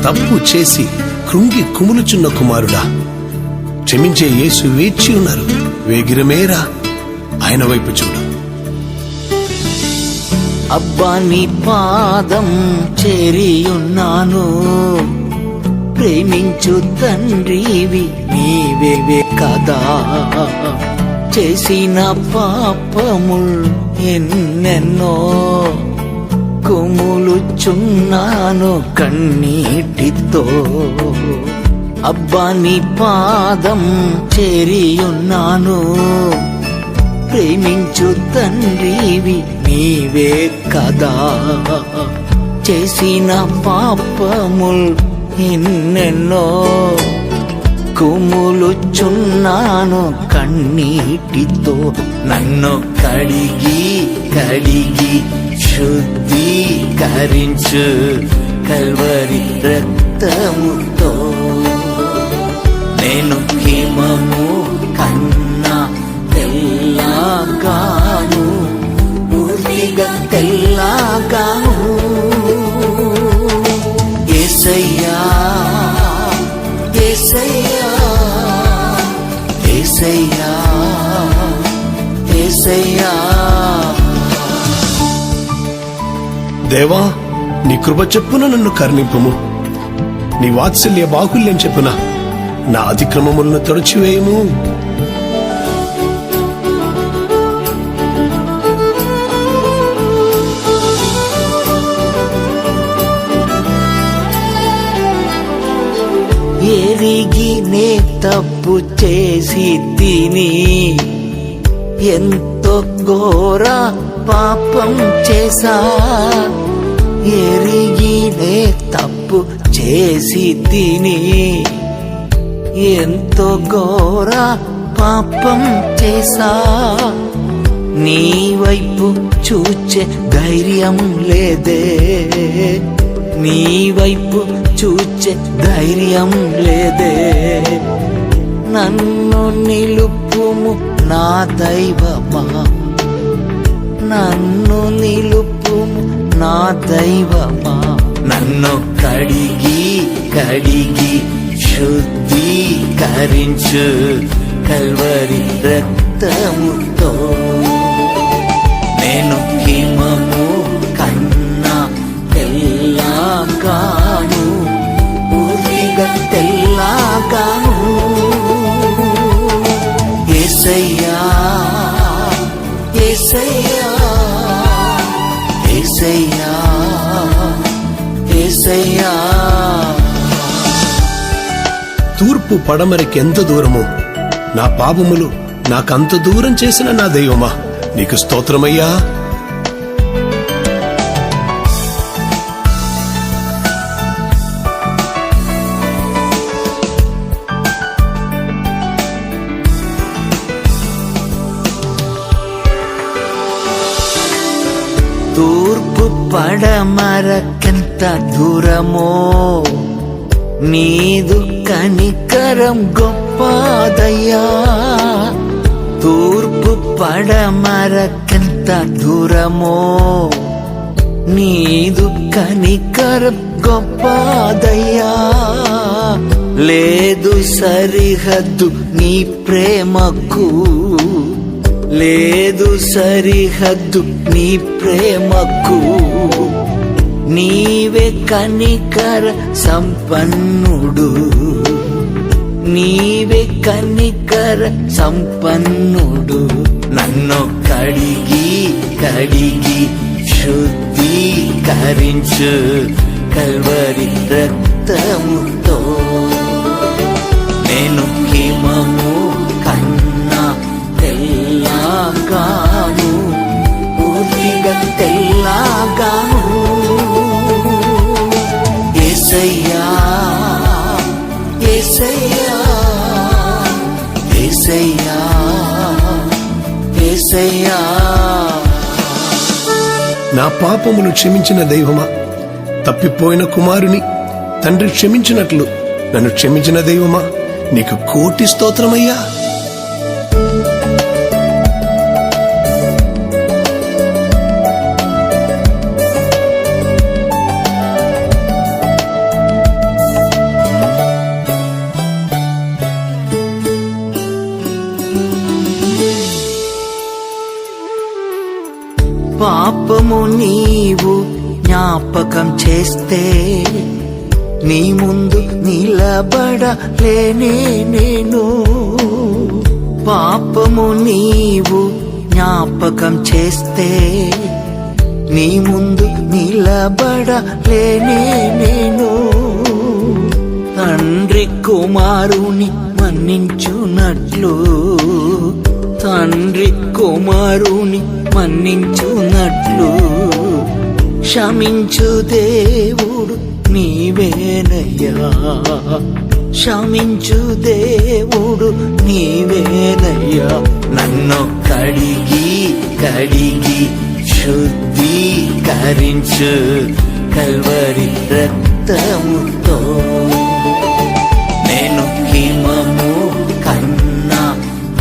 తప్పు చేసి కృంగి కుములుచున్న కుమారుడా, క్షమించే యేసు వేచి ఉన్నారు. వేగిరమేరా, ఆయన వైపు చూడు. అబ్బా నీ పాదం చేరియున్నాను, ప్రేమించు తండ్రివి నీవే కదా. చేసిన పాపముల్ ఎన్నెన్నో, కుములుచున్నాను కన్నీటితో. అబ్బా నీ పాదం చేరియున్నాను, ప్రేమించు తండ్రివి నీవే కదా. చేసిన పాపముల్ ఎన్నెన్నో, కుములుచున్నాను కన్నీటితో. నన్ను కడిగి కడిగి శుద్ధీకరించు కల్వరి రక్తముతో. నేను హిమము కన్నా తెల్లగాను, పూర్తిగా తెల్లగాను. యేసయ్యా యేసయ్యా యేసయ్యా యేసయ్యా. దేవా, నీ కృప చెప్పున నన్ను కరుణింపుము. నీ వాత్సల్య బాహుల్యం చెప్పున నా అతిక్రమములను తొలచివేయము. ఎరిగి నే తప్పు చేసి తిని, ఎంతో ఘోర పాపం చేసా. ఎరిగి నే తప్పు చేసి తిని, ఎంతో ఘోర పాపం చేసా. నీ వైపు చూచే ధైర్యం లేదే, నీ వైపు చూచే ధైర్యం లేదే. నన్ను నిలుపుము నా దైవమా, నన్ను నిలుపుము నా దైవమా. నన్ను కడిగి కడిగి శుద్ధీకరించు కల్వరి రక్తముతో. నేను హిమము కన్నా తెల్లగాను, పూర్తిగా తెల్లగాను. యేసయ్యా యేసయ్యా యేసయ్యా యేసయ్యా. తూర్పు పడమరికి ఎంత దూరమో నా పాపములు నాకంత దూరం చేసిన నా దైవమా, నీకు స్తోత్రమయ్యా. తూర్పు పడమరకెంత దూరమో, నీదు కనికరం గొప్పదయ్యా. తూర్పు పడమరకెంత దూరమో, నీదు కనికరం గొప్పదయ్యా. లేదు సరిహద్దు నీ ప్రేమకు, లేదు సరిహద్దు నీ ప్రేమకు. నీవే కనికర సంపన్నుడు, నీవే కనికర సంపన్నుడు. నన్ను కడిగి కడిగి శుద్ధీకరించు కల్వరి రక్తముతో. నేను హిమము కన్నా తెల్లగాను, పూర్తిగా తెల్లగాను. యేసయ్యా యేసయ్యా యేసయ్యా యేసయ్యా. నా పాపములు క్షమించిన దైవమా, తప్పిపోయిన కుమారుని తండ్రి క్షమించినట్లు నన్ను క్షమించిన దైవమా, నీకు కోటి స్తోత్రమయ్యా. పాపము నీవు జ్ఞాపకం చేస్తే నీ ముందు నిలబడలేనే నేను. పాపము నీవు జ్ఞాపకం చేస్తే నీ ముందు నిలబడలేనే నేను. తండ్రి కుమారుని మన్నించునట్లు, తండ్రి కుమారుని మన్నించునట్లు క్షమించు దేవుడు నీవేనయ్యా, క్షమించు దేవుడు నీవేనయ్యా. నన్ను కడిగి కడిగి శుద్ధీకరించు కల్వరి రక్తముతో. నేను హిమము కన్నా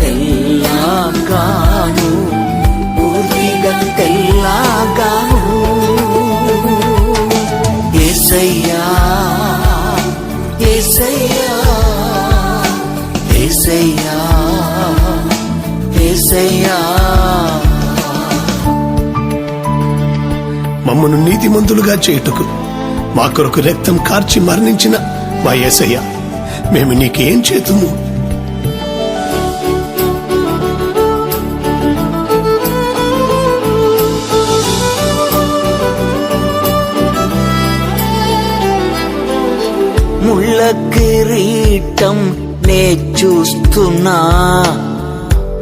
తెల్లగాను, పూర్తిగా తెల్లగాను. యేసయ్యా యేసయ్యా యేసయ్యా యేసయ్యా. మమ్మను నీతిమంతులుగా చేయుటకు మా కొరకు రక్తం కార్చి మరణించిన మా యేసయ్య, మేము నీకేం చేతుము? ముళ్ళ కిరీటం నే చూస్తున్నా,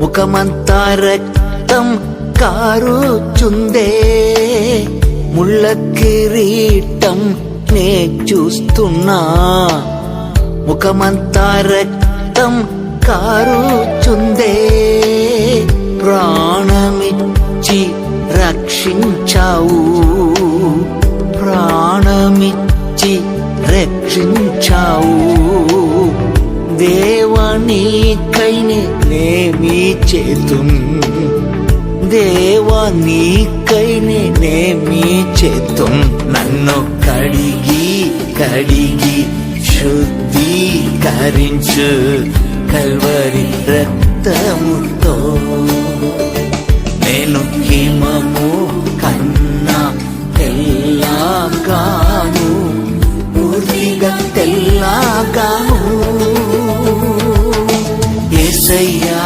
ముఖమంతా రక్తం కారుచుందే. ముళ్ళ కిరీటం నే చూస్తున్నా, ముఖమంతా రక్తం కారుచుందే. ప్రాణమిచ్చి రక్షించావు, ప్రాణమిచ్చి రక్షించావు. దేవానికైనే నేమి చేతుం, దేవానికైనే నేమి చేతుం. నన్ను కడిగి కడిగి శుద్ధీకరించు కల్వరి రక్తముతో. నేను హిమము కన్నా తెల్లగాను, పూర్తిగా తెల్లగాను. యేసయ్యా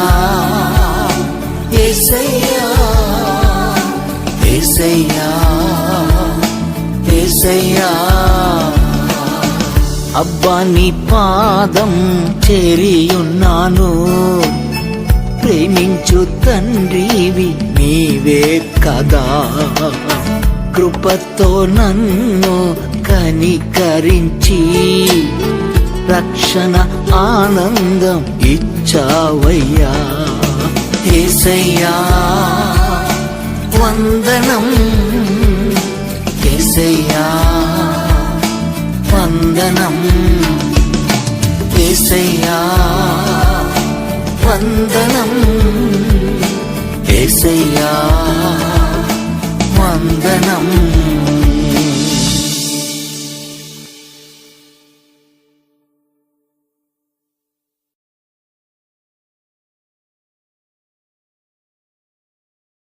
యేసయ్యా యేసయ్యా యేసయ్యా. అబ్బా నీ పాదం చేరియున్నాను, ప్రేమించు తండ్రివి నీవే కదా. కృపతో నన్ను కనికరించి రక్షణ ఆనందం ఇచ్చావయ్యా. యేసయ్యా వందనం, యేసయ్యా వందనం, యేసయ్యా వందనం, యేసయ్యా వందనం.